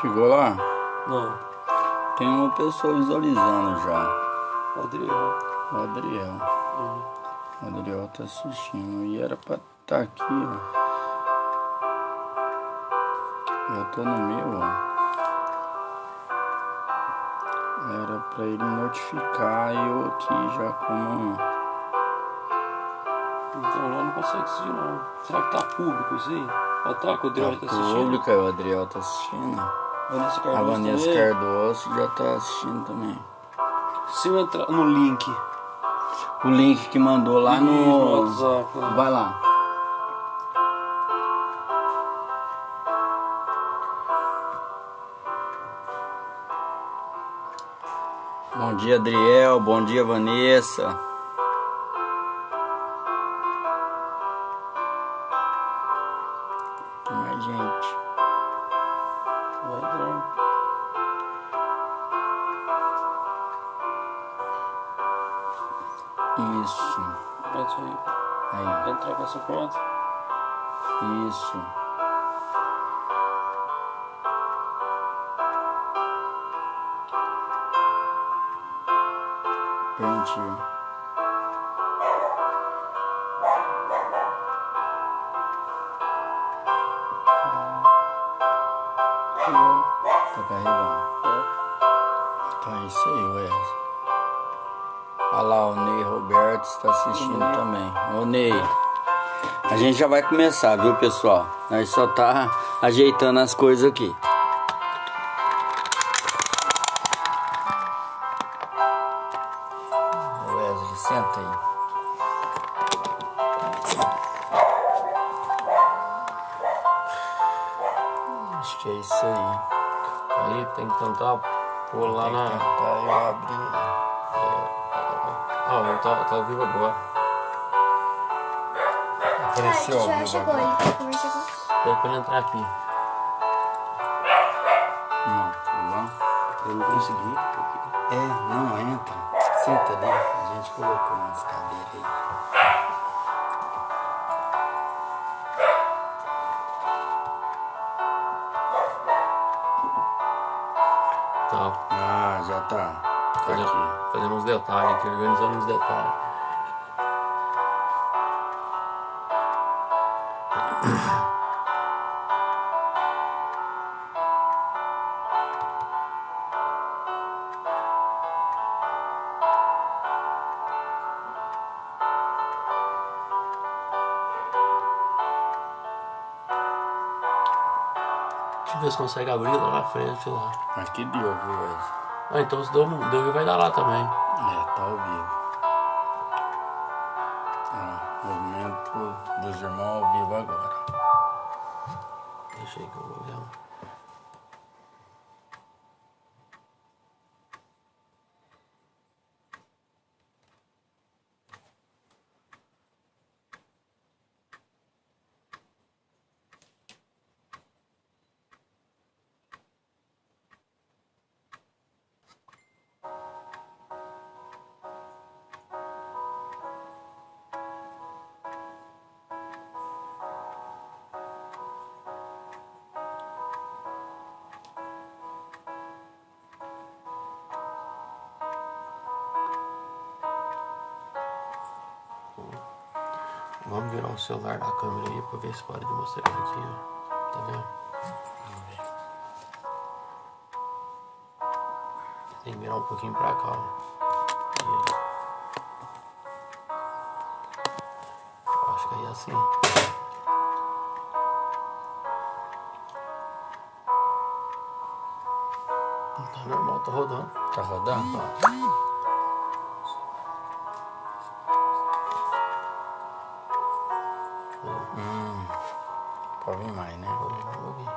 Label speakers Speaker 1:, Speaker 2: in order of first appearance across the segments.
Speaker 1: Chegou lá?
Speaker 2: Não.
Speaker 1: Tem uma pessoa visualizando já.
Speaker 2: O Adriel.
Speaker 1: O Adriel. O Adriel tá assistindo. E era pra estar aqui, ó. Eu tô no meu, ó. Era pra ele notificar eu aqui já como...
Speaker 2: Então lá não consegue assistir não. Será que tá público isso aí? Ó, tá, que o Adriel tá assistindo.
Speaker 1: Pública, o Adriel tá assistindo.
Speaker 2: Vanessa
Speaker 1: A
Speaker 2: Cardoso
Speaker 1: Vanessa
Speaker 2: também.
Speaker 1: Cardoso já tá assistindo também.
Speaker 2: Se eu entrar no link.
Speaker 1: O link que mandou lá no
Speaker 2: WhatsApp. Né?
Speaker 1: Vai lá. Bom dia, Adriel. Bom dia, Vanessa. Tem mais gente.
Speaker 2: Vai entrar.
Speaker 1: Isso.
Speaker 2: Mete aí.
Speaker 1: Aí.
Speaker 2: Vai entrar com essa conta.
Speaker 1: Isso. Permitir. Tá carregando. Então é isso aí, Wesley. Olha lá, o Ney Roberto está assistindo também. Ô Ney, a gente já vai começar, viu, pessoal? Nós só tá ajeitando as coisas aqui. Wesley, senta aí. Acho que é isso aí.
Speaker 2: Aí tem que tentar pôr lá
Speaker 1: Tem que
Speaker 2: na.
Speaker 1: tentar eu abrir.
Speaker 2: Tá ao vivo agora.
Speaker 1: Apareceu ao
Speaker 3: Já
Speaker 1: vivo
Speaker 3: chegou,
Speaker 1: agora.
Speaker 3: ele chegou.
Speaker 2: Dá pra ele entrar aqui.
Speaker 1: Não, tudo bom?
Speaker 2: Eu não consegui.
Speaker 1: Não, entra. Senta ali. A gente colocou umas cadeiras aí.
Speaker 2: Tá.
Speaker 1: Já tá. Tá aqui.
Speaker 2: Fazendo uns detalhes aqui, organizando uns detalhes. Deixa eu ver se consegue abrir lá na frente lá.
Speaker 1: Aqui deu, viu, Wesley?
Speaker 2: Então se deu vai dar lá também.
Speaker 1: Tá ao vivo. Movimento dos irmãos ao vivo agora.
Speaker 2: Deixa aí que eu vou ver. Vamos virar o celular da câmera aí pra ver se pode mostrar isso aqui, ó. Tá vendo? Vamos ver. Tem que virar um pouquinho pra cá, ó. Acho que aí é assim. Tá normal, tá rodando.
Speaker 1: Tá rodando?
Speaker 2: Tá.
Speaker 1: Pode vir mais, né?
Speaker 2: Vou vir.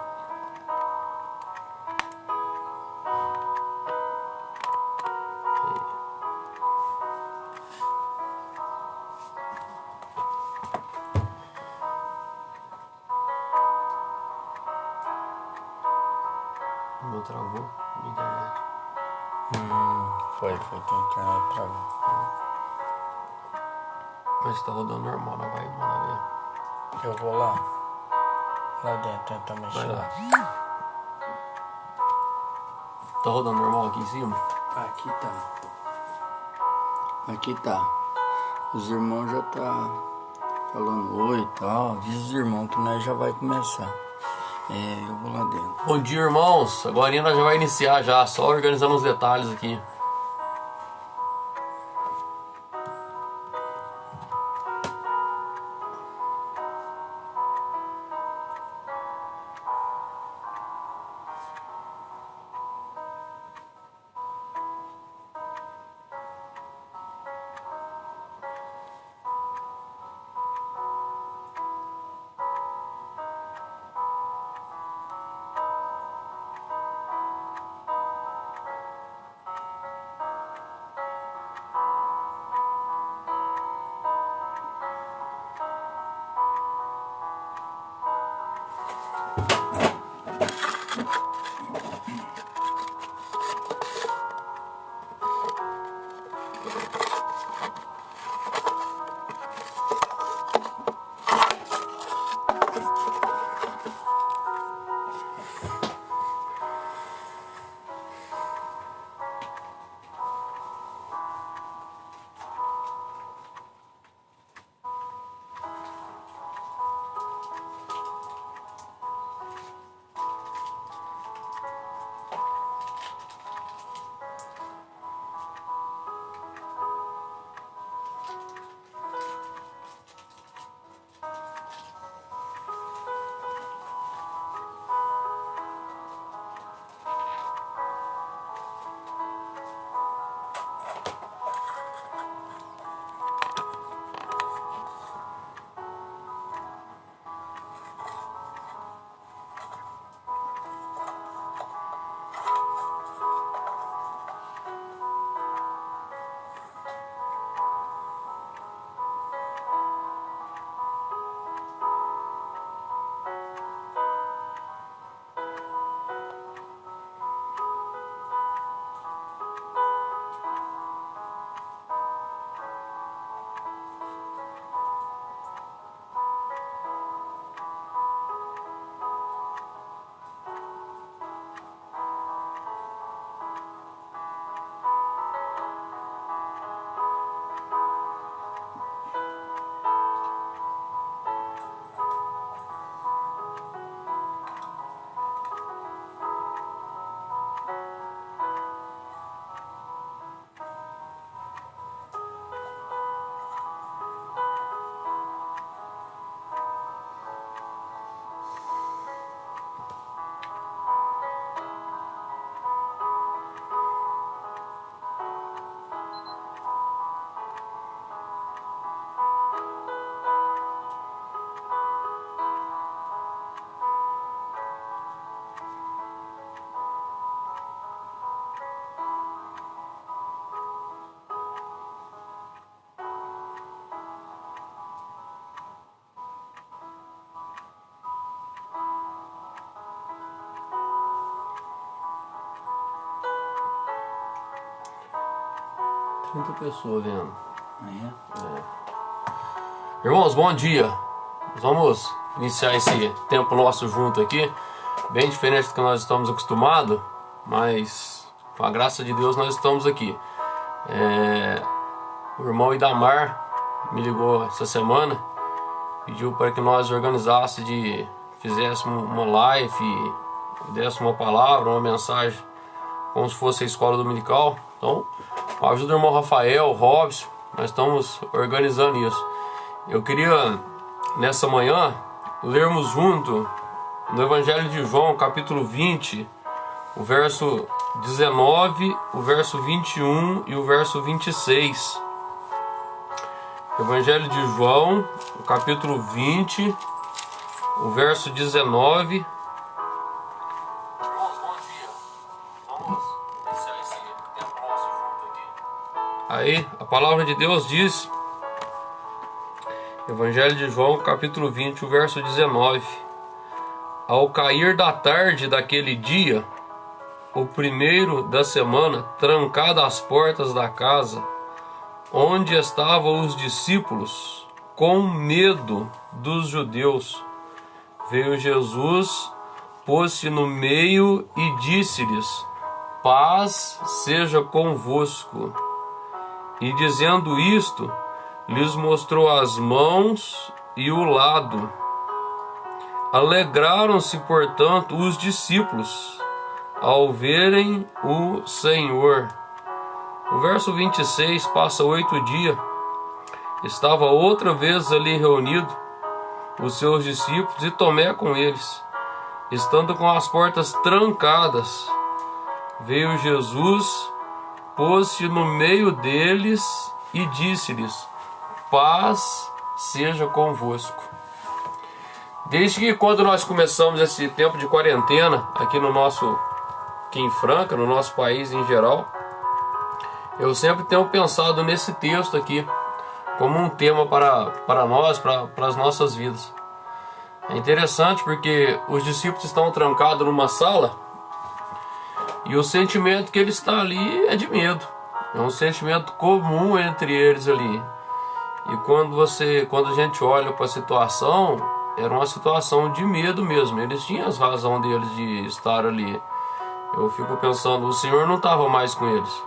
Speaker 2: O meu travou na internet.
Speaker 1: Foi que a internet travou.
Speaker 2: Mas tá rodando normal, não vai mandar ver.
Speaker 1: Eu vou lá dentro tentar mexer
Speaker 2: Vai lá.
Speaker 1: lá.
Speaker 2: Tá rodando normal aqui em cima?
Speaker 1: Aqui tá. Aqui tá. Os irmãos já tá falando oi e tal. Avisa os irmãos que nós já vai começar. Eu vou lá dentro.
Speaker 2: Bom dia, irmãos. Agora nós já vai iniciar já, só organizando os detalhes aqui. Muita pessoa vendo. Irmãos, bom dia. Vamos iniciar esse tempo nosso junto aqui. Bem diferente do que nós estamos acostumados, mas com a graça de Deus nós estamos aqui. O irmão Idamar me ligou essa semana, pediu para que nós organizássemos, fizéssemos uma live, dessemos uma palavra, uma mensagem, como se fosse a escola dominical. Então, com a ajuda do irmão Rafael, Robson, nós estamos organizando isso. Eu queria, nessa manhã, lermos junto no Evangelho de João, capítulo 20, o verso 19, o verso 21 e o verso 26. Evangelho de João, o capítulo 20, o verso 19. Aí, a palavra de Deus diz, Evangelho de João, capítulo 20, o verso 19. Ao cair da tarde daquele dia, o primeiro da semana, trancadas as portas da casa, onde estavam os discípulos, com medo dos judeus, veio Jesus, pôs-se no meio e disse-lhes: paz seja convosco. E dizendo isto, lhes mostrou as mãos e o lado. Alegraram-se, portanto, os discípulos ao verem o Senhor. O verso 26 passa 8 dias. Estava outra vez ali reunido os seus discípulos e Tomé com eles. Estando com as portas trancadas, veio Jesus, pôs-se no meio deles e disse-lhes: paz seja convosco. Desde que quando nós começamos esse tempo de quarentena aqui em Franca, no nosso país em geral, eu sempre tenho pensado nesse texto aqui como um tema para nós, para as nossas vidas. É interessante porque os discípulos estão trancados numa sala e o sentimento que ele está ali é de medo. É um sentimento comum entre eles ali. E quando a gente olha para a situação, era uma situação de medo mesmo. Eles tinham as razões deles de estar ali. Eu fico pensando, o Senhor não estava mais com eles.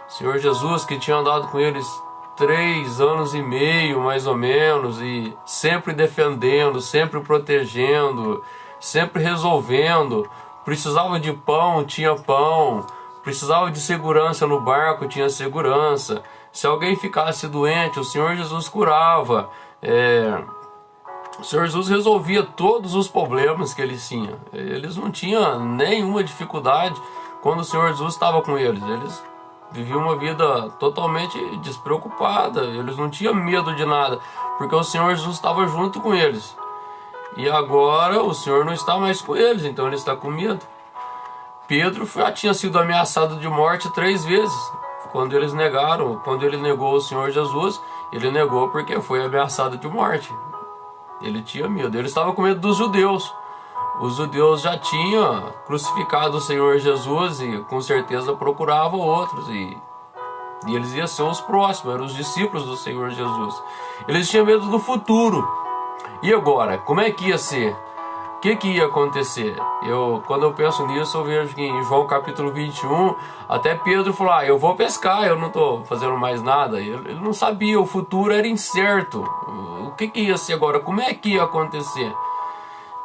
Speaker 2: O Senhor Jesus, que tinha andado com eles 3 anos e meio, mais ou menos, e sempre defendendo, sempre protegendo, sempre resolvendo. Precisava de pão, tinha pão. Precisava de segurança no barco, tinha segurança. Se alguém ficasse doente, o Senhor Jesus curava. O Senhor Jesus resolvia todos os problemas que eles tinham. Eles não tinham nenhuma dificuldade quando o Senhor Jesus estava com eles. Eles viviam uma vida totalmente despreocupada. Eles não tinham medo de nada, porque o Senhor Jesus estava junto com eles. E agora o Senhor não está mais com eles, então ele está com medo. Pedro já tinha sido ameaçado de morte 3 vezes. Quando ele negou o Senhor Jesus, ele negou porque foi ameaçado de morte. Ele tinha medo, ele estava com medo dos judeus. Os judeus já tinham crucificado o Senhor Jesus e com certeza procuravam outros. E eles iam ser os próximos, eram os discípulos do Senhor Jesus. Eles tinham medo do futuro. E agora, como é que ia ser? O que ia acontecer? Quando eu penso nisso, eu vejo que em João capítulo 21, até Pedro falou: eu vou pescar, eu não estou fazendo mais nada. Ele não sabia, o futuro era incerto. O que ia ser agora? Como é que ia acontecer?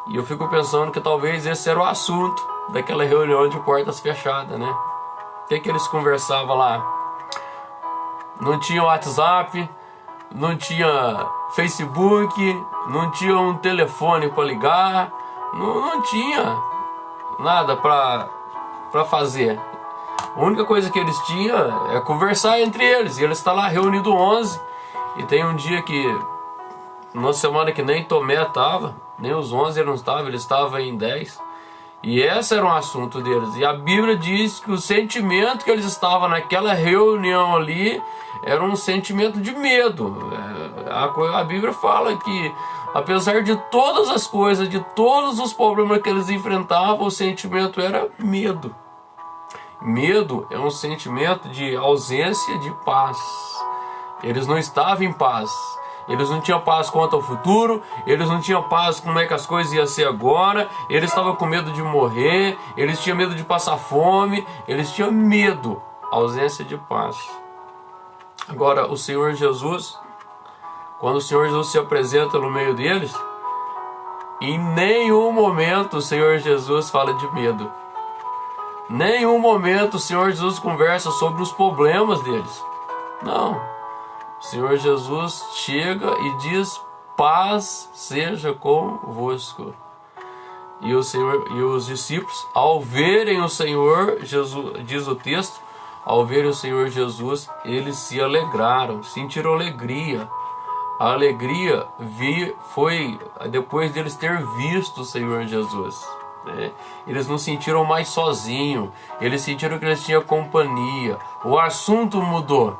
Speaker 2: E eu fico pensando que talvez esse era o assunto daquela reunião de portas fechadas, né? O que eles conversavam lá? Não tinha WhatsApp, não tinha Facebook, não tinha um telefone para ligar, não tinha nada para fazer. A única coisa que eles tinham é conversar entre eles. E eles estão lá reunidos 11. E tem um dia uma semana que nem Tomé estava, nem os 11 ele não estava, ele estava em 10. E esse era um assunto deles. E a Bíblia diz que o sentimento que eles estavam naquela reunião ali era um sentimento de medo. A Bíblia fala que, apesar de todas as coisas, de todos os problemas que eles enfrentavam, o sentimento era medo. Medo é um sentimento de ausência de paz. Eles não estavam em paz. Eles não tinham paz quanto ao futuro, eles não tinham paz como é que as coisas iam ser agora, eles estavam com medo de morrer, eles tinham medo de passar fome, eles tinham medo, ausência de paz. Agora, o Senhor Jesus, quando o Senhor Jesus se apresenta no meio deles, em nenhum momento o Senhor Jesus fala de medo. Nenhum momento o Senhor Jesus conversa sobre os problemas deles. Não. O Senhor Jesus chega e diz: paz seja convosco. E os discípulos, ao verem o Senhor Jesus, diz o texto, ao verem o Senhor Jesus, eles se alegraram, sentiram alegria. A alegria foi depois deles ter visto o Senhor Jesus. Eles não sentiram mais sozinhos, eles sentiram que eles tinham companhia. O assunto mudou.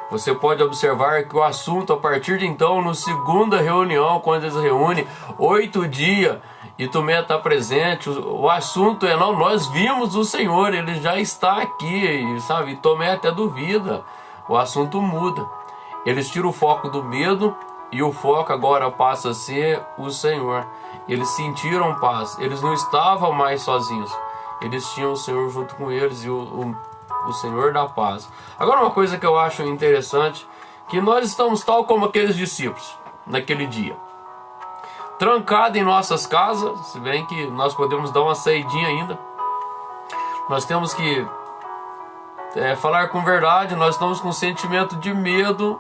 Speaker 2: Você pode observar que o assunto, a partir de então, na segunda reunião, quando eles reúnem 8 dias e Tomé está presente, o assunto é: não, nós vimos o Senhor, ele já está aqui, sabe? E Tomé até duvida. O assunto muda. Eles tiram o foco do medo e o foco agora passa a ser o Senhor. Eles sentiram paz, eles não estavam mais sozinhos. eles tinham o Senhor junto com eles e o Senhor da paz. Agora, uma coisa que eu acho interessante, que nós estamos tal como aqueles discípulos naquele dia, trancados em nossas casas, se bem que nós podemos dar uma saidinha ainda. Nós temos que falar com verdade. Nós estamos com um sentimento de medo.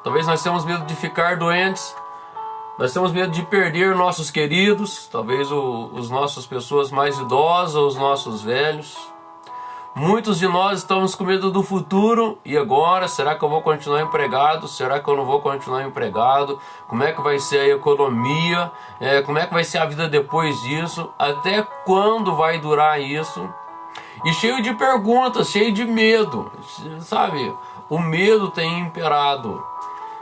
Speaker 2: Talvez nós temos medo de ficar doentes. Nós temos medo de perder nossos queridos. Talvez os nossas pessoas mais idosas, os nossos velhos. Muitos de nós estamos com medo do futuro. E agora? Será que eu vou continuar empregado? Será que eu não vou continuar empregado? Como é que vai ser a economia? Como é que vai ser a vida depois disso? Até quando vai durar isso? E cheio de perguntas, cheio de medo, sabe? O medo tem imperado.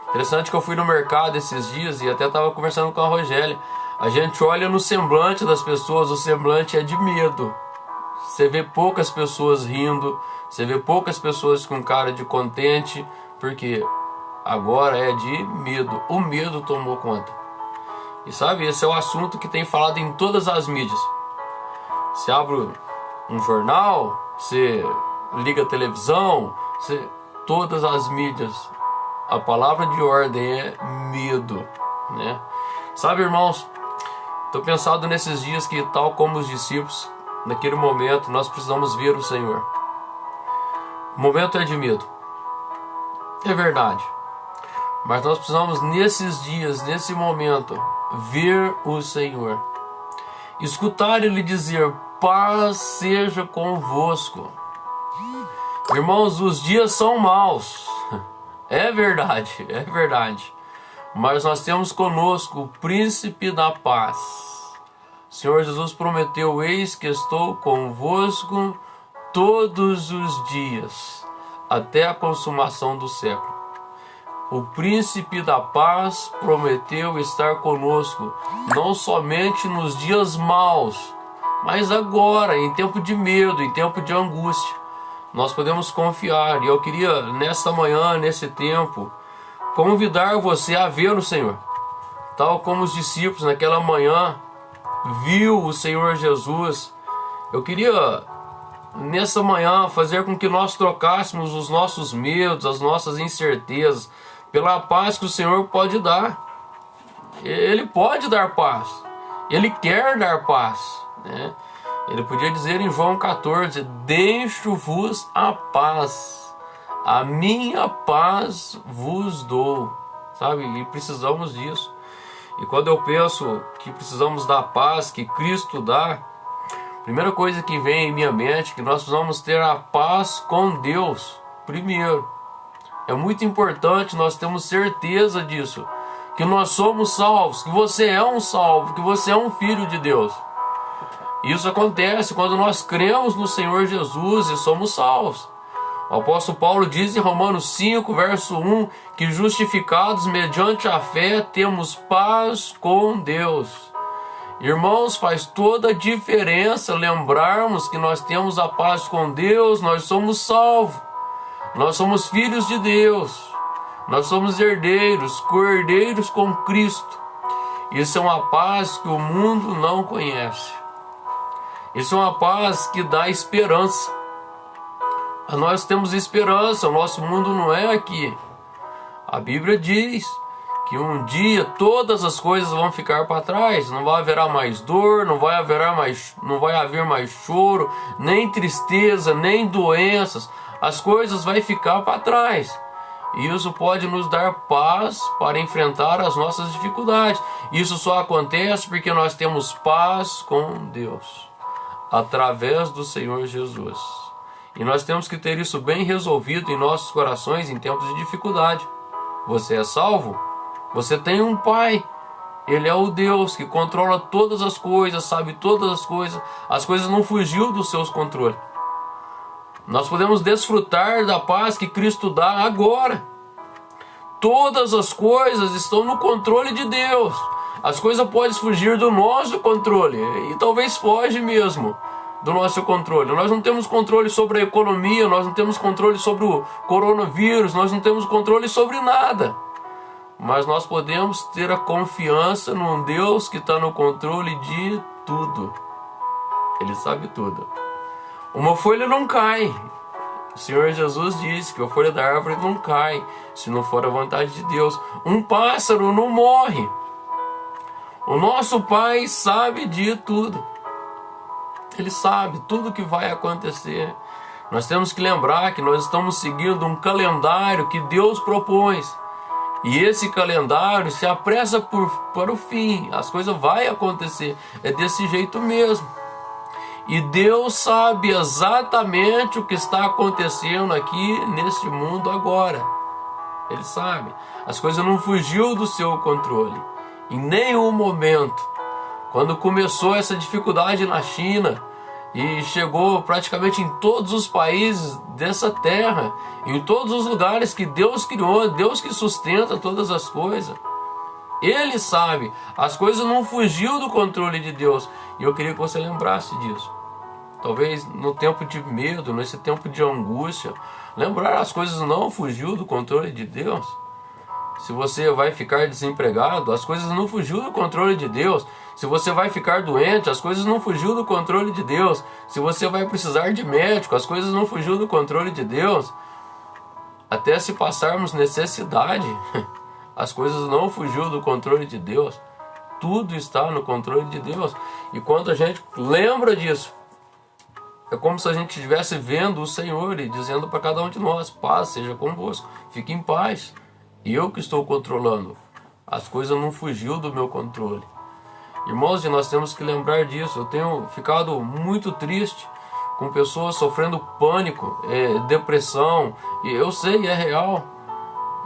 Speaker 2: Interessante que eu fui no mercado esses dias e até estava conversando com a Rogélia. A gente olha no semblante das pessoas, o semblante é de medo. Você vê poucas pessoas rindo, você vê poucas pessoas com cara de contente, porque agora é de medo. O medo tomou conta. E sabe, esse é o assunto que tem falado em todas as mídias. Você abre um jornal, você liga a televisão, todas as mídias, a palavra de ordem é medo, né? Sabe, irmãos, estou pensando nesses dias que, tal como os discípulos, naquele momento nós precisamos ver o Senhor. O momento é de medo, é verdade, mas nós precisamos nesses dias, nesse momento, ver o Senhor, escutar Ele dizer: paz seja convosco. Irmãos, os dias são maus. É verdade, é verdade. Mas nós temos conosco o príncipe da paz. O Senhor Jesus prometeu: eis que estou convosco todos os dias, até a consumação do século. O príncipe da paz prometeu estar conosco, não somente nos dias maus, mas agora, em tempo de medo, em tempo de angústia, nós podemos confiar. E eu queria, nesta manhã, nesse tempo, convidar você a ver o Senhor. Tal como os discípulos naquela manhã viu o Senhor Jesus. Eu queria, nessa manhã, fazer com que nós trocássemos os nossos medos, as nossas incertezas, pela paz que o Senhor pode dar. Ele pode dar paz. Ele quer dar paz, né? Ele podia dizer em João 14: deixo-vos a paz, a minha paz vos dou, sabe? E precisamos disso. E quando eu penso que precisamos da paz que Cristo dá, a primeira coisa que vem em minha mente é que nós precisamos ter a paz com Deus primeiro. É muito importante nós termos certeza disso, que nós somos salvos, que você é um salvo, que você é um filho de Deus. Isso acontece quando nós cremos no Senhor Jesus e somos salvos. O apóstolo Paulo diz em Romanos 5, verso 1, que justificados mediante a fé temos paz com Deus. Irmãos, faz toda a diferença lembrarmos que nós temos a paz com Deus, nós somos salvos, nós somos filhos de Deus, nós somos herdeiros, co-herdeiros com Cristo. Isso é uma paz que o mundo não conhece. Isso é uma paz que dá esperança. Nós temos esperança, o nosso mundo não é aqui. A Bíblia diz que um dia todas as coisas vão ficar para trás, não vai haver mais dor, não vai haver mais choro, nem tristeza, nem doenças. As coisas vão ficar para trás. E isso pode nos dar paz para enfrentar as nossas dificuldades. Isso só acontece porque nós temos paz com Deus, através do Senhor Jesus. E nós temos que ter isso bem resolvido em nossos corações em tempos de dificuldade. Você é salvo? Você tem um Pai. Ele é o Deus que controla todas as coisas, sabe todas as coisas. As coisas não fugiu dos seus controles. Nós podemos desfrutar da paz que Cristo dá agora. Todas as coisas estão no controle de Deus. As coisas podem fugir do nosso controle, e talvez foge mesmo do nosso controle. Nós não temos controle sobre a economia, nós não temos controle sobre o coronavírus, nós não temos controle sobre nada. Mas nós podemos ter a confiança num Deus que está no controle de tudo. Ele sabe tudo. Uma folha não cai. O Senhor Jesus disse que a folha da árvore não cai, se não for a vontade de Deus. Um pássaro não morre. O nosso Pai sabe de tudo. Ele sabe tudo que vai acontecer. Nós temos que lembrar que nós estamos seguindo um calendário que Deus propôs. E esse calendário se apressa para o fim. As coisas vão acontecer. É desse jeito mesmo. E Deus sabe exatamente o que está acontecendo aqui neste mundo agora. Ele sabe. As coisas não fugiu do seu controle. Em nenhum momento. Quando começou essa dificuldade na China e chegou praticamente em todos os países dessa terra, em todos os lugares que Deus criou, Deus que sustenta todas as coisas. Ele sabe. As coisas não fugiu do controle de Deus. E eu queria que você lembrasse disso. Talvez no tempo de medo, nesse tempo de angústia, lembrar as coisas não fugiu do controle de Deus. Se você vai ficar desempregado, as coisas não fugiu do controle de Deus. Se você vai ficar doente, as coisas não fugiu do controle de Deus. Se você vai precisar de médico, as coisas não fugiu do controle de Deus. Até se passarmos necessidade, as coisas não fugiu do controle de Deus. Tudo está no controle de Deus. E quando a gente lembra disso, é como se a gente estivesse vendo o Senhor e dizendo para cada um de nós: paz seja convosco, fique em paz. Eu que estou controlando. As coisas não fugiu do meu controle. Irmãos, e nós temos que lembrar disso. Eu tenho ficado muito triste com pessoas sofrendo pânico, depressão. E eu sei, é real.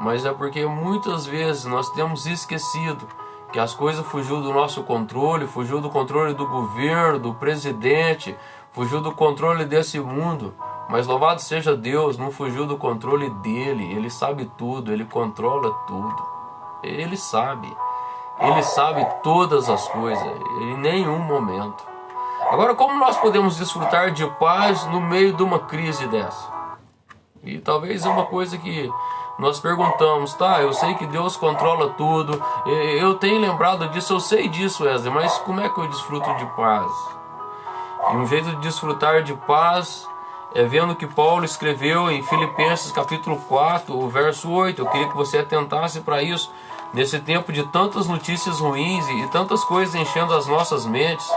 Speaker 2: Mas é porque muitas vezes nós temos esquecido que as coisas fugiu do nosso controle, fugiu do controle do governo, do presidente, fugiu do controle desse mundo. Mas louvado seja Deus, não fugiu do controle dele. Ele sabe tudo, ele controla tudo. Ele sabe todas as coisas, em nenhum momento. Agora, como nós podemos desfrutar de paz no meio de uma crise dessa? E talvez é uma coisa que nós perguntamos, tá, eu sei que Deus controla tudo, eu tenho lembrado disso, eu sei disso, Wesley, mas como é que eu desfruto de paz? E um jeito de desfrutar de paz é vendo o que Paulo escreveu em Filipenses capítulo 4, o verso 8. Eu queria que você atentasse para isso, nesse tempo de tantas notícias ruins e tantas coisas enchendo as nossas mentes.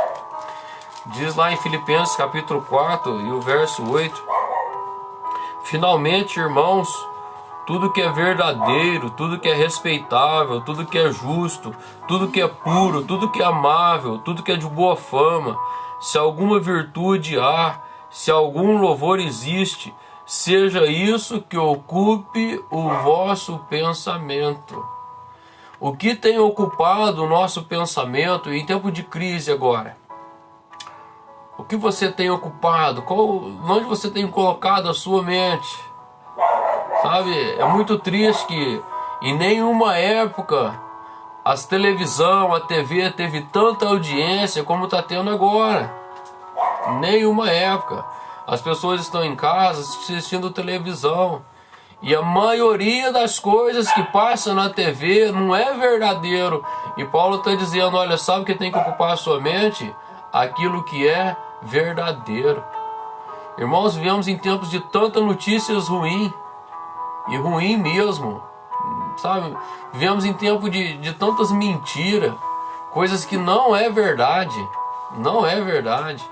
Speaker 2: Diz lá em Filipenses capítulo 4 e o verso 8: finalmente, irmãos, tudo que é verdadeiro, tudo que é respeitável, tudo que é justo, tudo que é puro, tudo que é amável, tudo que é de boa fama, se alguma virtude há, se algum louvor existe, seja isso que ocupe o vosso pensamento. O que tem ocupado o nosso pensamento em tempo de crise agora? O que você tem ocupado? Onde você tem colocado a sua mente? Sabe, é muito triste que em nenhuma época a televisão, a TV teve tanta audiência como está tendo agora. Nenhuma época. As pessoas estão em casa assistindo televisão. E a maioria das coisas que passam na TV não é verdadeiro. E Paulo está dizendo, olha, sabe o que tem que ocupar a sua mente? Aquilo que é verdadeiro. Irmãos, vivemos em tempos de tantas notícias ruins. E ruim mesmo. Sabe? Vivemos em tempo de tantas mentiras. Coisas que não é verdade. Não é verdade.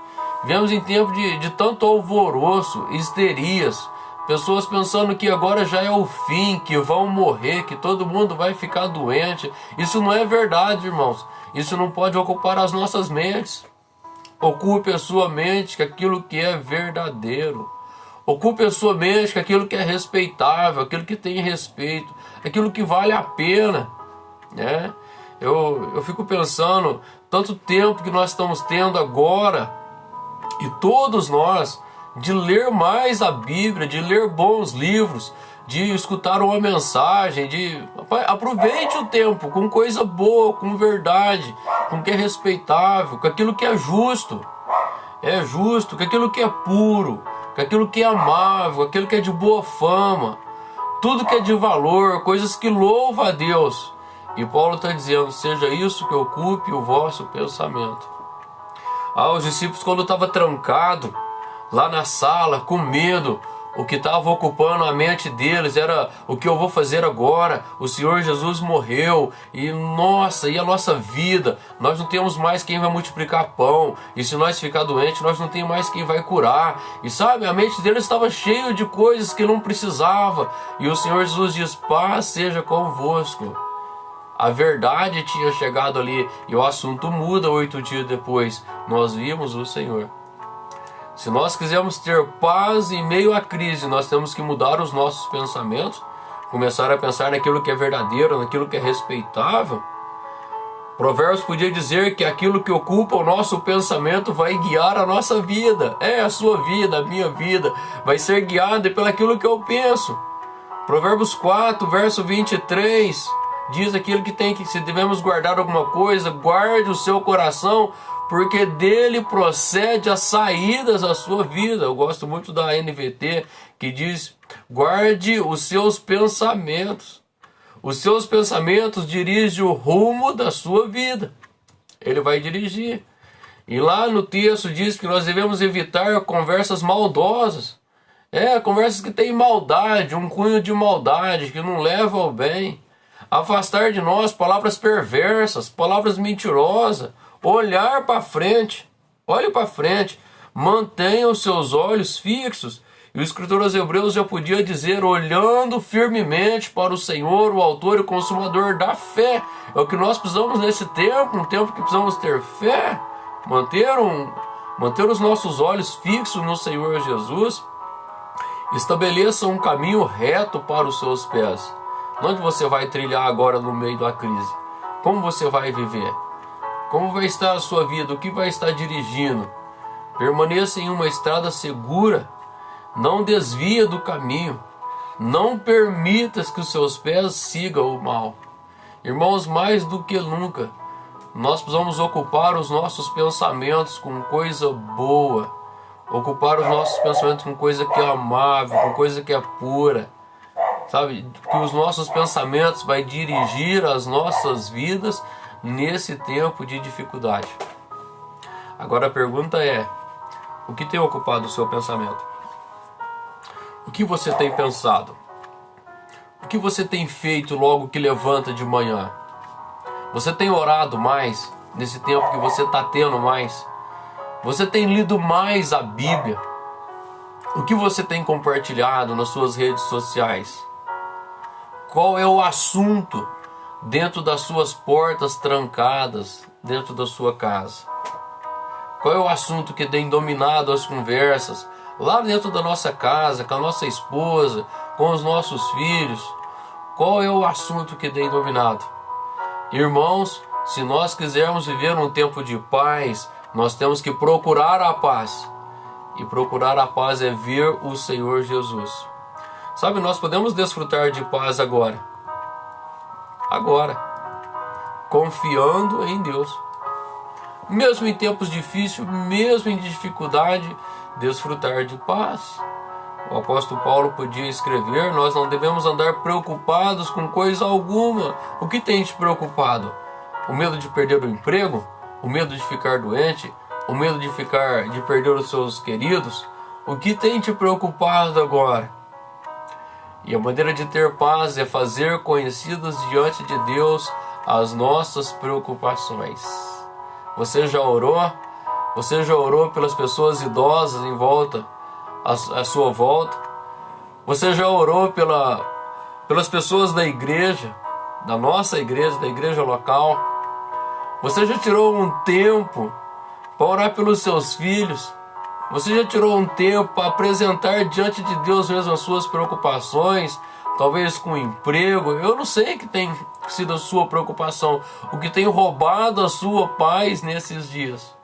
Speaker 2: Vivemos em tempo de tanto alvoroço, histerias, pessoas pensando que agora já é o fim, que vão morrer, que todo mundo vai ficar doente. Isso não é verdade, irmãos. Isso não pode ocupar as nossas mentes. Ocupe a sua mente com aquilo que é verdadeiro. Ocupe a sua mente com aquilo que é respeitável, aquilo que tem respeito, aquilo que vale a pena, né? Eu fico pensando, tanto tempo que nós estamos tendo agora, e todos nós, de ler mais a Bíblia, de ler bons livros, de escutar uma mensagem, aproveite o tempo com coisa boa, com verdade, com o que é respeitável, com aquilo que é justo, com aquilo que é puro, com aquilo que é amável, aquilo que é de boa fama, tudo que é de valor, coisas que louvam a Deus. E Paulo está dizendo, seja isso que ocupe o vosso pensamento. Os discípulos, quando estavam trancados lá na sala, com medo, o que estava ocupando a mente deles era: o que eu vou fazer agora? O Senhor Jesus morreu, e nossa, e a nossa vida? Nós não temos mais quem vai multiplicar pão, e se nós ficar doente, nós não temos mais quem vai curar. E sabe, a mente deles estava cheia de coisas que não precisava, e o Senhor Jesus diz: paz seja convosco. A verdade tinha chegado ali, e o assunto muda. 8 dias depois, nós vimos o Senhor. Se nós quisermos ter paz em meio à crise, nós temos que mudar os nossos pensamentos, começar a pensar naquilo que é verdadeiro, naquilo que é respeitável. Provérbios podia dizer que aquilo que ocupa o nosso pensamento vai guiar a nossa vida. A sua vida, a minha vida, vai ser guiada pelo aquilo que eu penso. Provérbios 4, verso 23, diz aquilo que tem que, se devemos guardar alguma coisa, guarde o seu coração, porque dele procede as saídas da sua vida. Eu gosto muito da NVT, que diz: guarde os seus pensamentos. Os seus pensamentos dirigem o rumo da sua vida. Ele vai dirigir. E lá no texto diz que nós devemos evitar conversas maldosas. Conversas que têm maldade, um cunho de maldade, que não levam ao bem. Afastar de nós palavras perversas, palavras mentirosas. Olhar para frente, olhe para frente, mantenha os seus olhos fixos. E o escritor aos Hebreus já podia dizer: olhando firmemente para o Senhor, o autor e consumador da fé. É o que nós precisamos nesse tempo, um tempo que precisamos ter fé, manter os nossos olhos fixos no Senhor Jesus. Estabeleça um caminho reto para os seus pés. Onde você vai trilhar agora no meio da crise? Como você vai viver? Como vai estar a sua vida? O que vai estar dirigindo? Permaneça em uma estrada segura. Não desvia do caminho. Não permita que os seus pés sigam o mal. Irmãos, mais do que nunca, nós precisamos ocupar os nossos pensamentos com coisa boa. Ocupar os nossos pensamentos com coisa que é amável, com coisa que é pura. Sabe? Que os nossos pensamentos vai dirigir as nossas vidas nesse tempo de dificuldade. Agora a pergunta é: o que tem ocupado o seu pensamento? O que você tem pensado? O que você tem feito logo que levanta de manhã? Você tem orado mais nesse tempo que você está tendo mais? Você tem lido mais a Bíblia? O que você tem compartilhado nas suas redes sociais? Qual é o assunto dentro das suas portas trancadas, dentro da sua casa? Qual é o assunto que tem dominado as conversas lá dentro da nossa casa, com a nossa esposa, com os nossos filhos? Qual é o assunto que tem dominado? Irmãos, se nós quisermos viver um tempo de paz, nós temos que procurar a paz. E procurar a paz é ver o Senhor Jesus. Sabe, nós podemos desfrutar de paz agora. Agora. Confiando em Deus. Mesmo em tempos difíceis, mesmo em dificuldade, desfrutar de paz. O apóstolo Paulo podia escrever: nós não devemos andar preocupados com coisa alguma. O que tem te preocupado? O medo de perder o emprego? O medo de ficar doente? O medo de perder os seus queridos? O que tem te preocupado agora? E a maneira de ter paz é fazer conhecidas diante de Deus as nossas preocupações. Você já orou? Você já orou pelas pessoas idosas em volta, à sua volta? Você já orou pelas pessoas da igreja, da nossa igreja, da igreja local? Você já tirou um tempo para orar pelos seus filhos? Você já tirou um tempo para apresentar diante de Deus mesmo as suas preocupações? Talvez com emprego? Eu não sei o que tem sido a sua preocupação, o que tem roubado a sua paz nesses dias.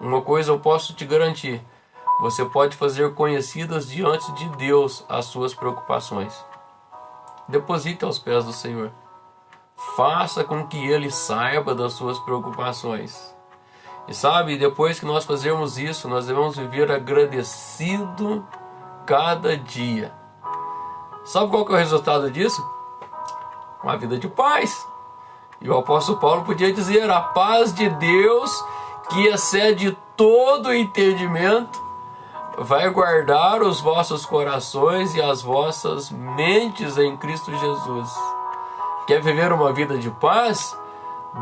Speaker 2: Uma coisa eu posso te garantir: você pode fazer conhecidas diante de Deus as suas preocupações. Deposite aos pés do Senhor. Faça com que Ele saiba das suas preocupações. E sabe, depois que nós fazermos isso, nós devemos viver agradecido cada dia. Sabe qual que é o resultado disso? Uma vida de paz. E o apóstolo Paulo podia dizer: a paz de Deus, que excede todo entendimento, vai guardar os vossos corações e as vossas mentes em Cristo Jesus. Quer viver uma vida de paz?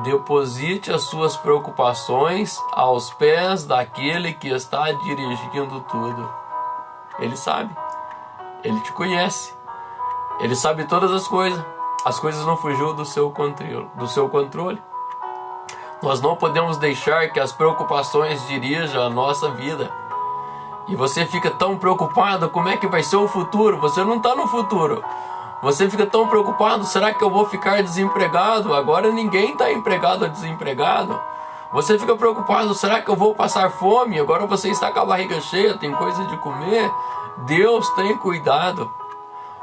Speaker 2: Deposite as suas preocupações aos pés daquele que está dirigindo tudo. Ele sabe, ele te conhece, ele sabe todas as coisas não fugiu do seu controle. Nós não podemos deixar que as preocupações dirijam a nossa vida. E você fica tão preocupado, como é que vai ser o futuro? Você não está no futuro. Você fica tão preocupado, será que eu vou ficar desempregado? Agora ninguém está empregado ou desempregado. Você fica preocupado, será que eu vou passar fome? Agora você está com a barriga cheia, tem coisa de comer. Deus tem cuidado.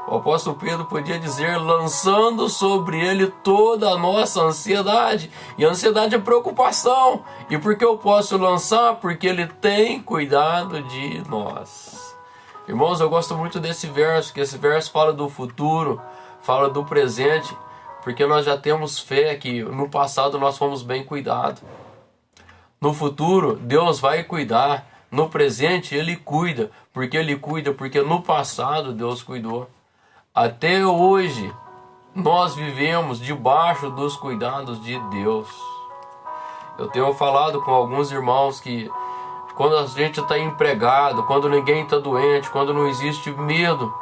Speaker 2: O apóstolo Pedro podia dizer, lançando sobre ele toda a nossa ansiedade. E a ansiedade é preocupação. E por que eu posso lançar? Porque ele tem cuidado de nós. Irmãos, eu gosto muito desse verso, que esse verso fala do futuro, fala do presente, porque nós já temos fé que no passado nós fomos bem cuidados. No futuro, Deus vai cuidar. No presente, Ele cuida. Porque no passado Deus cuidou. Até hoje, nós vivemos debaixo dos cuidados de Deus. Eu tenho falado com alguns irmãos que quando a gente está empregado, quando ninguém está doente, quando não existe medo,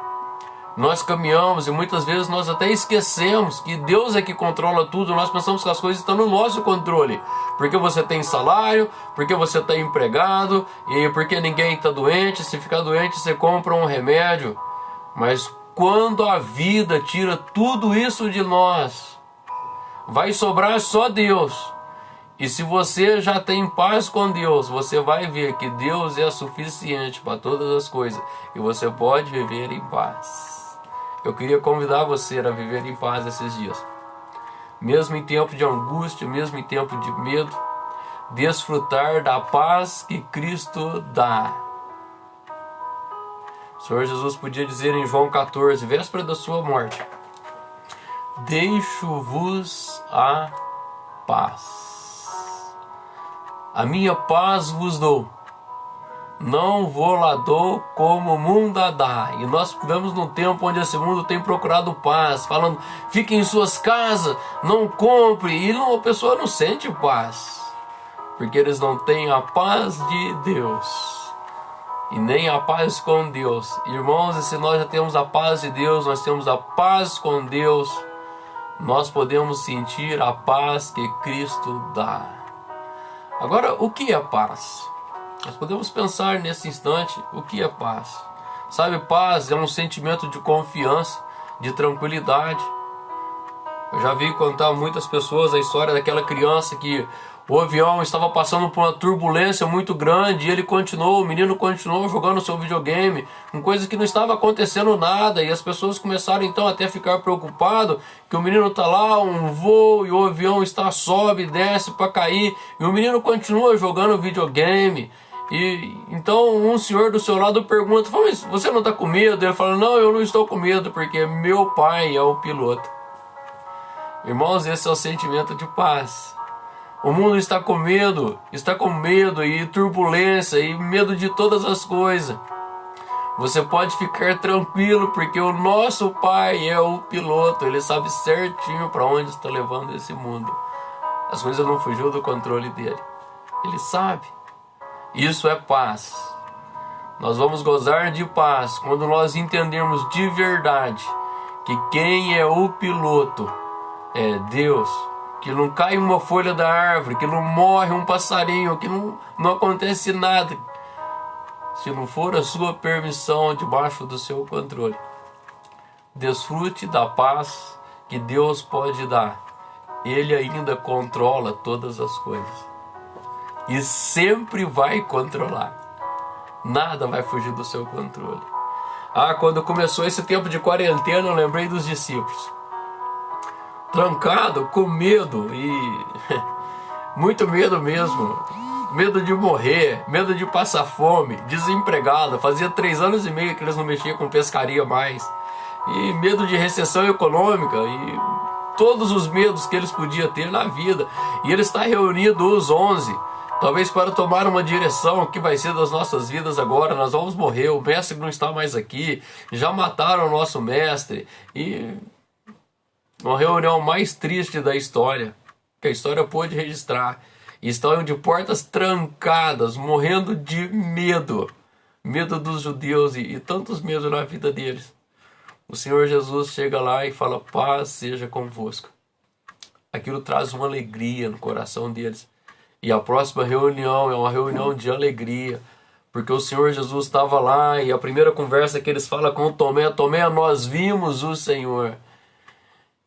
Speaker 2: nós caminhamos e muitas vezes nós até esquecemos que Deus é que controla tudo. Nós pensamos que as coisas estão no nosso controle. Porque você tem salário, porque você está empregado e porque ninguém está doente. Se ficar doente, você compra um remédio. Mas quando a vida tira tudo isso de nós, vai sobrar só Deus. E se você já tem paz com Deus, você vai ver que Deus é suficiente para todas as coisas. E você pode viver em paz. Eu queria convidar você a viver em paz esses dias. Mesmo em tempo de angústia, mesmo em tempo de medo, desfrutar da paz que Cristo dá. O Senhor Jesus podia dizer em João 14, véspera da sua morte, deixo-vos a paz. A minha paz vos dou. Não vou lá dou como o mundo a dá. E nós vivemos num tempo onde esse mundo tem procurado paz, falando, fique em suas casas, não compre. E a pessoa não sente paz, porque eles não têm a paz de Deus. E nem a paz com Deus. Irmãos, e se nós já temos a paz de Deus, nós temos a paz com Deus, nós podemos sentir a paz que Cristo dá. Agora, o que é paz? Nós podemos pensar nesse instante, o que é paz? Sabe, paz é um sentimento de confiança, de tranquilidade. Eu já vi contar muitas pessoas a história daquela criança que o avião estava passando por uma turbulência muito grande e o menino continuou jogando seu videogame, com coisa que não estava acontecendo nada, e as pessoas começaram então até a ficar preocupadas, que o menino está lá, um voo, e o avião sobe, desce para cair, e o menino continua jogando videogame. E então um senhor do seu lado pergunta, mas você não está com medo? Ele fala, não, eu não estou com medo, porque meu pai é o piloto. Irmãos, esse é o sentimento de paz. O mundo está com medo e turbulência e medo de todas as coisas. Você pode ficar tranquilo, porque o nosso Pai é o piloto. Ele sabe certinho para onde está levando esse mundo. As coisas não fugiu do controle dele. Ele sabe. Isso é paz. Nós vamos gozar de paz quando nós entendermos de verdade que quem é o piloto é Deus. Que não cai uma folha da árvore, que não morre um passarinho, que não acontece nada, se não for a sua permissão debaixo do seu controle. Desfrute da paz que Deus pode dar. Ele ainda controla todas as coisas. E sempre vai controlar. Nada vai fugir do seu controle. Quando começou esse tempo de quarentena, eu lembrei dos discípulos. Trancado, com medo e muito medo mesmo, medo de morrer, medo de passar fome, desempregado, fazia 3 anos e meio que eles não mexiam com pescaria mais, e medo de recessão econômica e todos os medos que eles podiam ter na vida. E ele está reunido os 11, talvez para tomar uma direção que vai ser das nossas vidas agora. Nós vamos morrer, o mestre não está mais aqui, já mataram o nosso mestre, e uma reunião mais triste da história, que a história pôde registrar, e estão de portas trancadas, morrendo de medo dos judeus e tantos medos na vida deles. O Senhor Jesus chega lá e fala: paz seja convosco. Aquilo traz uma alegria no coração deles. E a próxima reunião é uma reunião de alegria, porque o Senhor Jesus estava lá, e a primeira conversa que eles falam com Tomé: Tomé, nós vimos o Senhor.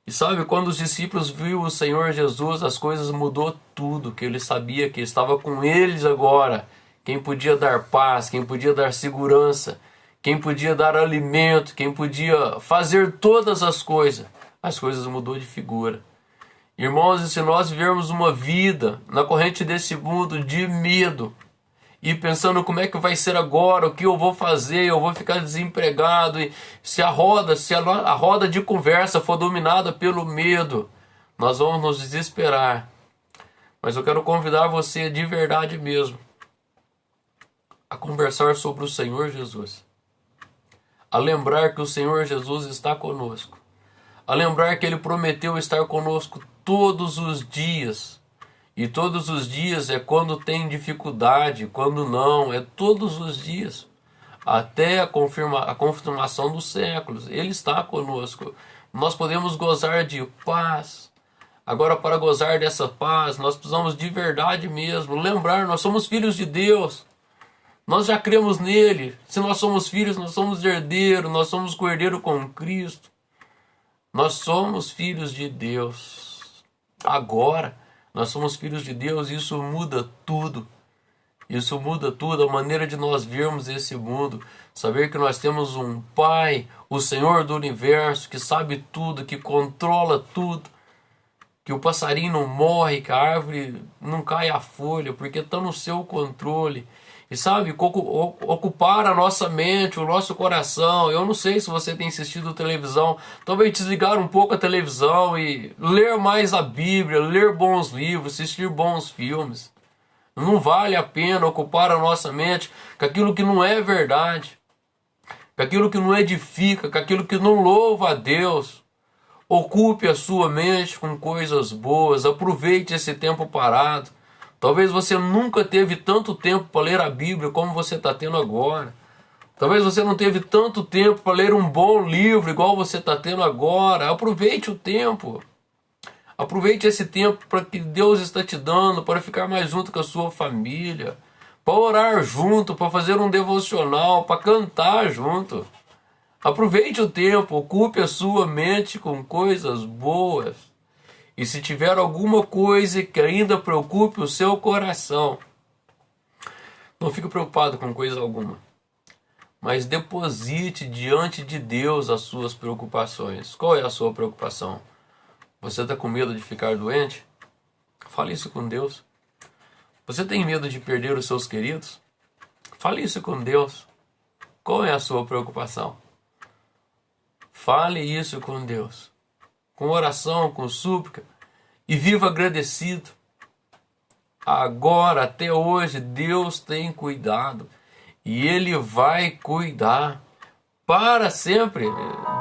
Speaker 2: E sabe, quando os discípulos viram o Senhor Jesus, as coisas mudou tudo, que ele sabia que estava com eles agora, quem podia dar paz, quem podia dar segurança, quem podia dar alimento, quem podia fazer todas as coisas mudou de figura. Irmãos, e se nós vivermos uma vida na corrente desse mundo de medo, e pensando como é que vai ser agora, o que eu vou fazer, eu vou ficar desempregado, e se a roda de conversa for dominada pelo medo, nós vamos nos desesperar. Mas eu quero convidar você de verdade mesmo a conversar sobre o Senhor Jesus, a lembrar que o Senhor Jesus está conosco, a lembrar que Ele prometeu estar conosco todos os dias. E todos os dias é quando tem dificuldade, quando não, é todos os dias, até a confirmação dos séculos. Ele está conosco. Nós podemos gozar de paz. Agora, para gozar dessa paz, nós precisamos de verdade mesmo lembrar: nós somos filhos de Deus. Nós já cremos nele. Se nós somos filhos, nós somos herdeiros, nós somos co-herdeiro com Cristo. Nós somos filhos de Deus. Agora, nós somos filhos de Deus, e isso muda tudo. Isso muda tudo, a maneira de nós vermos esse mundo. Saber que nós temos um Pai, o Senhor do Universo, que sabe tudo, que controla tudo. Que o passarinho não morre, que a árvore não cai a folha, porque está no seu controle. E sabe, ocupar a nossa mente, o nosso coração. Eu não sei se você tem assistido televisão, talvez desligar um pouco a televisão e ler mais a Bíblia, ler bons livros, assistir bons filmes. Não vale a pena ocupar a nossa mente com aquilo que não é verdade, com aquilo que não edifica, com aquilo que não louva a Deus. Ocupe a sua mente com coisas boas, aproveite esse tempo parado. Talvez você nunca teve tanto tempo para ler a Bíblia como você está tendo agora. Talvez você não teve tanto tempo para ler um bom livro igual você está tendo agora. Aproveite o tempo. Aproveite esse tempo para que Deus está te dando, para ficar mais junto com a sua família, para orar junto, para fazer um devocional, para cantar junto. Aproveite o tempo, ocupe a sua mente com coisas boas. E se tiver alguma coisa que ainda preocupe o seu coração, não fique preocupado com coisa alguma, mas deposite diante de Deus as suas preocupações. Qual é a sua preocupação? Você está com medo de ficar doente? Fale isso com Deus. Você tem medo de perder os seus queridos? Fale isso com Deus. Qual é a sua preocupação? Fale isso com Deus, com oração, com súplica, e viva agradecido. Agora, até hoje, Deus tem cuidado, e Ele vai cuidar para sempre.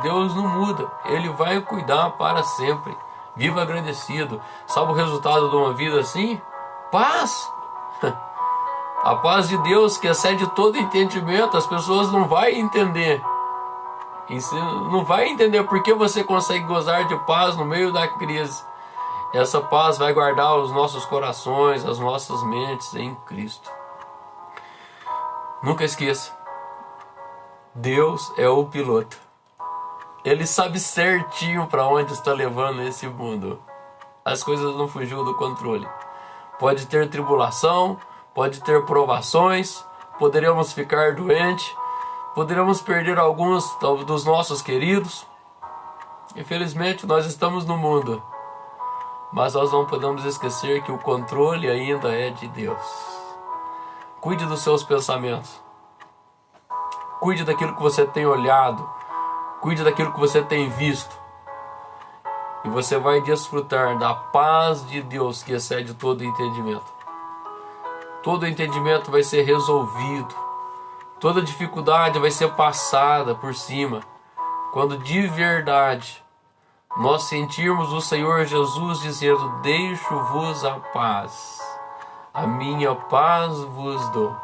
Speaker 2: Deus não muda, Ele vai cuidar para sempre. Viva agradecido. Sabe o resultado de uma vida assim? Paz. A paz de Deus que excede todo entendimento. As pessoas não vão entender. Não vai entender por que você consegue gozar de paz no meio da crise. Essa paz vai guardar os nossos corações, as nossas mentes em Cristo. Nunca esqueça, Deus é o piloto. Ele sabe certinho para onde está levando esse mundo. As coisas não fugiu do controle. Pode ter tribulação, pode ter provações, poderemos ficar doentes, poderemos perder alguns dos nossos queridos. Infelizmente, nós estamos no mundo, mas nós não podemos esquecer que o controle ainda é de Deus. Cuide dos seus pensamentos. Cuide daquilo que você tem olhado. Cuide daquilo que você tem visto. E você vai desfrutar da paz de Deus que excede todo entendimento. todo entendimento vai ser resolvido, toda dificuldade vai ser passada por cima, quando de verdade nós sentirmos o Senhor Jesus dizendo: deixo-vos a paz, a minha paz vos dou.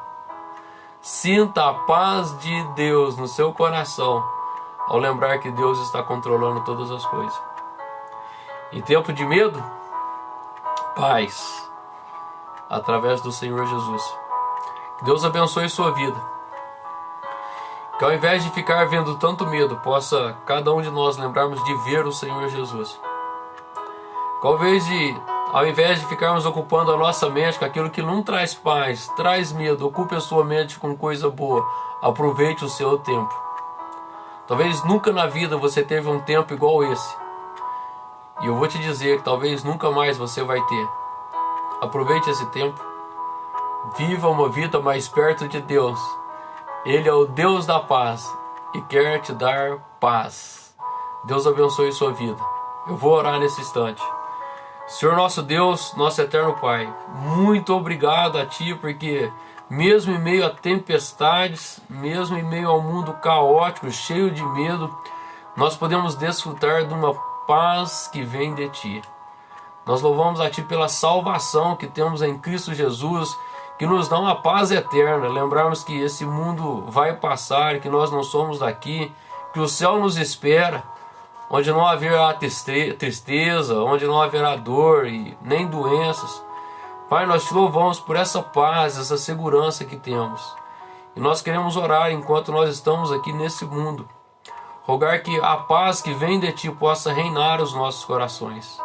Speaker 2: Sinta a paz de Deus no seu coração ao lembrar que Deus está controlando todas as coisas. Em tempo de medo, paz, através do Senhor Jesus. Que Deus abençoe sua vida. Que ao invés de ficar vendo tanto medo, possa cada um de nós lembrarmos de ver o Senhor Jesus. Que ao invés de ficarmos ocupando a nossa mente com aquilo que não traz paz, traz medo, ocupe a sua mente com coisa boa. Aproveite o seu tempo. Talvez nunca na vida você teve um tempo igual esse. E eu vou te dizer que talvez nunca mais você vai ter. Aproveite esse tempo. Viva uma vida mais perto de Deus. Ele é o Deus da paz e quer te dar paz. Deus abençoe sua vida. Eu vou orar nesse instante. Senhor nosso Deus, nosso eterno Pai, muito obrigado a Ti, porque mesmo em meio a tempestades, mesmo em meio ao mundo caótico, cheio de medo, nós podemos desfrutar de uma paz que vem de Ti. Nós louvamos a Ti pela salvação que temos em Cristo Jesus, que nos dá uma paz eterna. Lembrarmos que esse mundo vai passar, que nós não somos daqui, que o céu nos espera, onde não haverá tristeza, onde não haverá dor e nem doenças. Pai, nós te louvamos por essa paz, essa segurança que temos. E nós queremos orar enquanto nós estamos aqui nesse mundo. Rogar que a paz que vem de Ti possa reinar os nossos corações.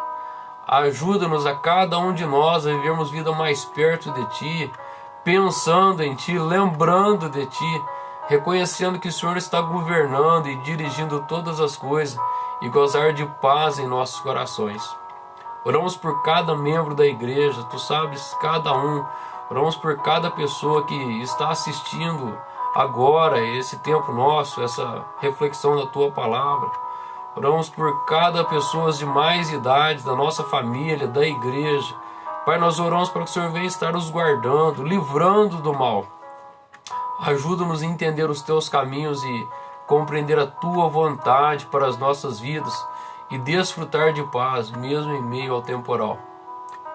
Speaker 2: Ajuda-nos a cada um de nós a vivermos vida mais perto de Ti, pensando em Ti, lembrando de Ti, reconhecendo que o Senhor está governando e dirigindo todas as coisas, e gozar de paz em nossos corações. Oramos por cada membro da igreja, Tu sabes cada um. Oramos por cada pessoa que está assistindo agora esse tempo nosso, essa reflexão da Tua palavra. Oramos por cada pessoa de mais idade, da nossa família, da igreja. Pai, nós oramos para que o Senhor venha estar nos guardando, livrando do mal. Ajuda-nos a entender os Teus caminhos e compreender a Tua vontade para as nossas vidas e desfrutar de paz, mesmo em meio ao temporal.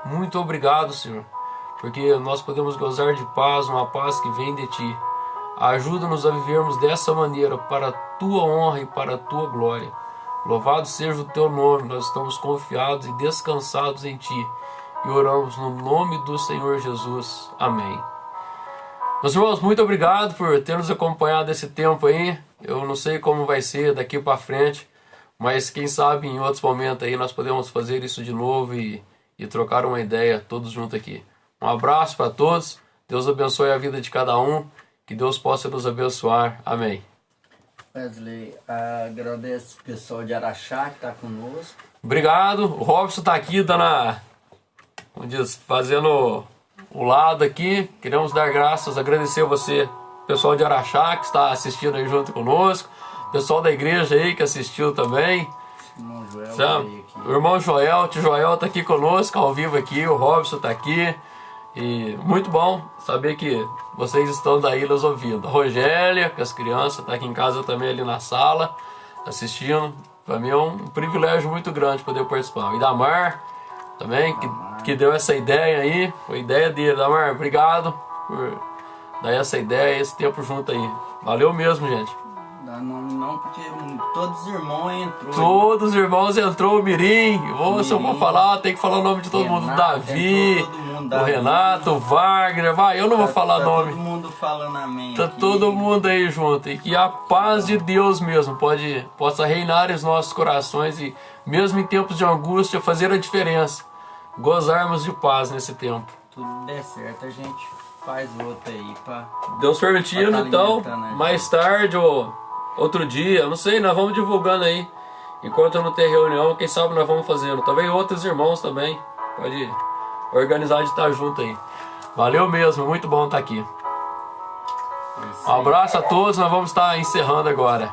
Speaker 2: Muito obrigado, Senhor, porque nós podemos gozar de paz, uma paz que vem de Ti. Ajuda-nos a vivermos dessa maneira para a Tua honra e para a Tua glória. Louvado seja o Teu nome, nós estamos confiados e descansados em Ti e oramos no nome do Senhor Jesus. Amém. Meus irmãos, muito obrigado por ter nos acompanhado esse tempo aí. Eu não sei como vai ser daqui para frente, mas quem sabe em outros momentos aí nós podemos fazer isso de novo e trocar uma ideia todos juntos aqui. Um abraço para todos, Deus abençoe a vida de cada um, que Deus possa nos abençoar. Amém.
Speaker 1: Wesley, agradeço o pessoal de Araxá que está conosco.
Speaker 2: Obrigado, o Robson está aqui fazendo o lado aqui. Queremos dar graças, agradecer a você, pessoal de Araxá que está assistindo aí junto conosco, pessoal da igreja aí que assistiu também.
Speaker 1: Irmão Joel veio aqui.
Speaker 2: O irmão Joel, o tio Joel está aqui conosco ao vivo aqui, o Robson está aqui. E muito bom saber que vocês estão daí nos ouvindo. A Rogélia, com as crianças, está aqui em casa também ali na sala, assistindo. Para mim é um privilégio muito grande poder participar. E Damar também, que deu essa ideia aí, foi ideia dele. Damar, obrigado por dar essa ideia, esse tempo junto aí. Valeu mesmo, gente.
Speaker 1: Dá nome não, porque todos os irmãos entrou.
Speaker 2: Todos os irmãos entrou, o Mirim. Se eu for falar, tem que falar o nome de todo
Speaker 1: Renato,
Speaker 2: mundo. Davi,
Speaker 1: todo mundo,
Speaker 2: o
Speaker 1: Davi,
Speaker 2: Renato, o Wagner. Vai, eu não vou falar nome.
Speaker 1: Todo mundo falando amém.
Speaker 2: Tá
Speaker 1: aqui.
Speaker 2: todo mundo aí junto. E que a paz de Deus mesmo possa reinar em nossos corações e mesmo em tempos de angústia fazer a diferença. Gozarmos de paz nesse tempo.
Speaker 1: Tudo der certo, a gente faz outra aí pra...
Speaker 2: Deus permitindo,
Speaker 1: tá
Speaker 2: então,
Speaker 1: alimentando,
Speaker 2: mais tarde ou outro dia, não sei, nós vamos divulgando aí. Enquanto eu não ter reunião, quem sabe nós vamos fazendo. Talvez outros irmãos também. Pode organizar de estar junto aí. Valeu mesmo, muito bom estar aqui. Um abraço a todos, nós vamos estar encerrando agora.